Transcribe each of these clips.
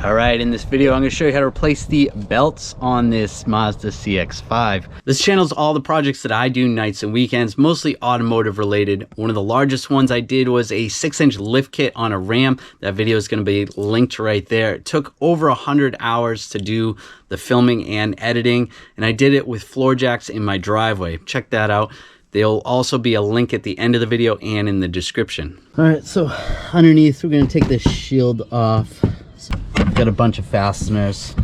All right, in this video, I'm gonna show you how to replace the belts on this Mazda CX5. This channel's all the projects that I do nights and weekends, mostly automotive related. One of the largest ones I did was a 6-inch lift kit on a Ram. That video is gonna be linked right there. It took over 100 hours to do the filming and editing, and I did it with floor jacks in my driveway. Check that out. There'll also be a link at the end of the video and in the description. All right, so underneath, we're gonna take this shield off. So I've got a bunch of fasteners.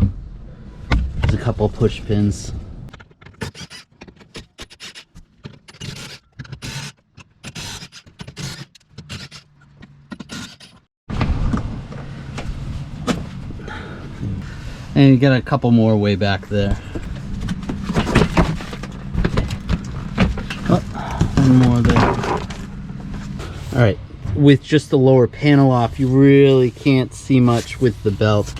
There's a couple push pins. And you got a couple more way back there. One more there. All right, with just the lower panel off, you really can't see much with the belt.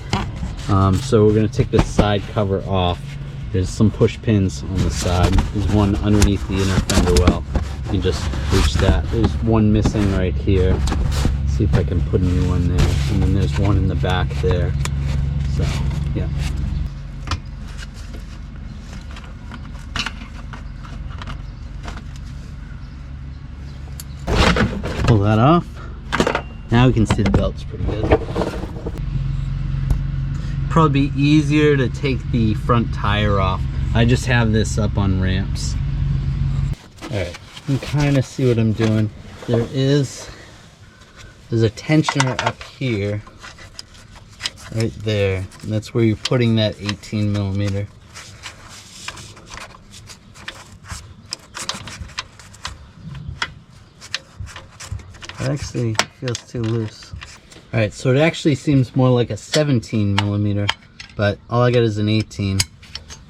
So we're gonna take the side cover off. There's some push pins on the side. There's one underneath the inner fender well. You can just reach that. There's one missing right here. See if I can put a new one there. And then there's one in the back there. So, yeah. Pull that off. Now we can see the belts pretty good. Probably be easier to take the front tire off. I just have this up on ramps. Alright, you can kind of see what I'm doing. There's a tensioner up here, right there, and that's where you're putting that 18 millimeter. It actually feels too loose. All right, so it actually seems more like a 17 millimeter, but all I got is an 18.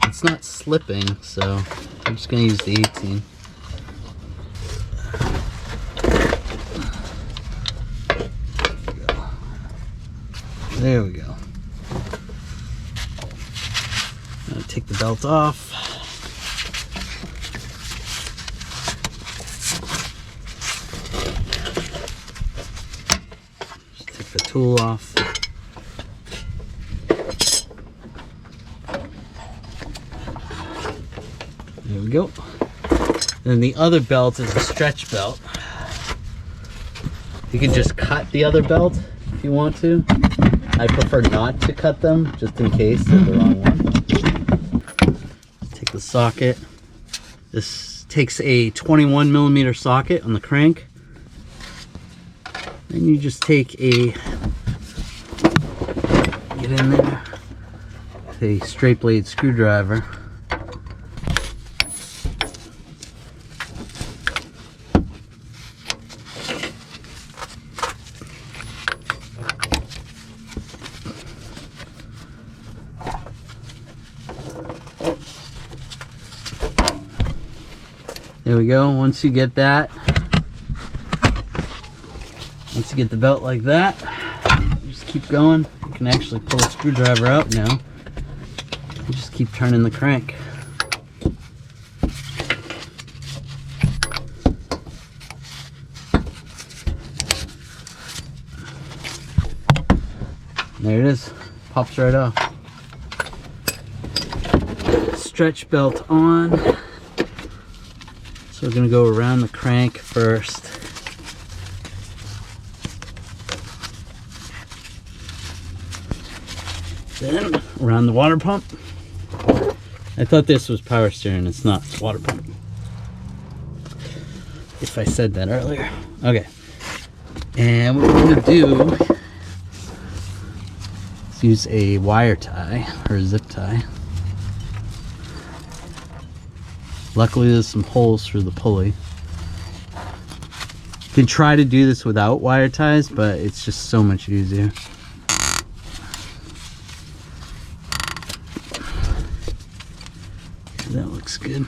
It's not slipping, so I'm just gonna use the 18. There we go. Now take the belt off. The tool off. There we go. Then the other belt is a stretch belt. You can just cut the other belt if you want to. I prefer not to cut them just in case they're the wrong one. Take the socket. This takes a 21 millimeter socket on the crank. Then you just take get in there with a straight blade screwdriver. There we go. Once you get that, once you get the belt like that, you just keep going. You can actually pull a screwdriver out now. You just keep turning the crank. There it is. Pops right off. Stretch belt on. So we're going to go around the crank first. Then around the water pump. I thought this was power steering. It's not. It's water pump. If I said that earlier. Okay. And what we're going to do is use a wire tie or a zip tie. Luckily there's some holes through the pulley. You can try to do this without wire ties, but it's just so much easier. That looks good.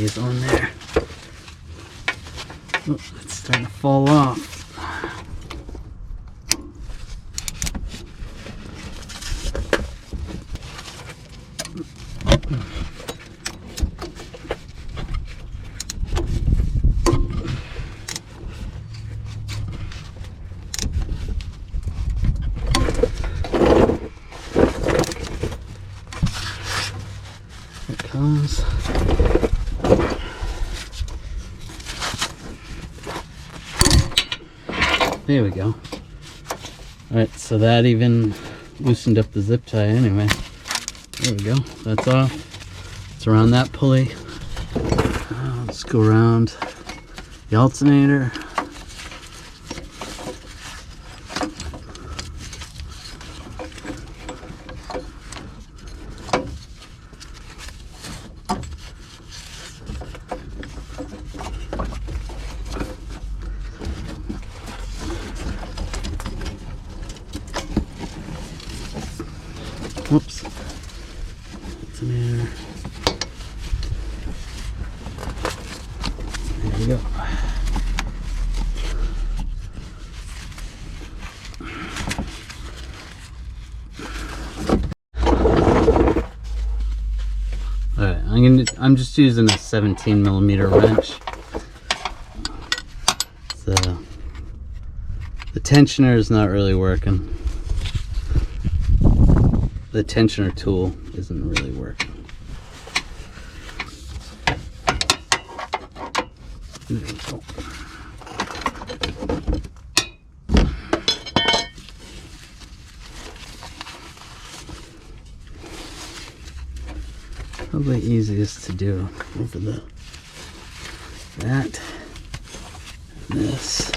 stays on there. Oh, it's starting to fall off. Here it comes. There we go. Alright, so that even loosened up the zip tie anyway. There we go. That's off. It's around that pulley. Let's go around the alternator. Whoops. It's in there. There we go. Alright, I'm just using a 17mm wrench. So the tensioner is not really working. The tensioner tool isn't really working. There we go. Probably easiest to do over that and this.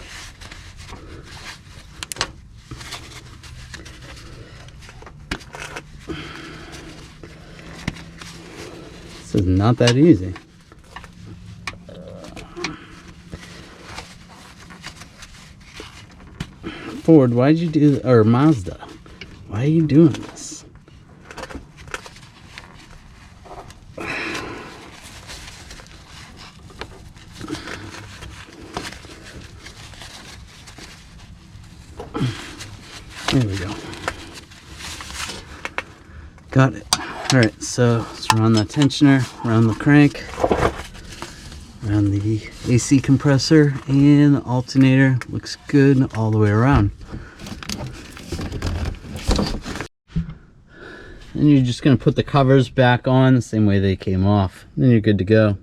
This is not that easy. Ford, why'd you do, or Mazda, why are you doing this? There we go. Got it. Alright, so it's around the tensioner, around the crank, around the AC compressor, and the alternator. Looks good all the way around. And you're just going to put the covers back on the same way they came off. Then you're good to go.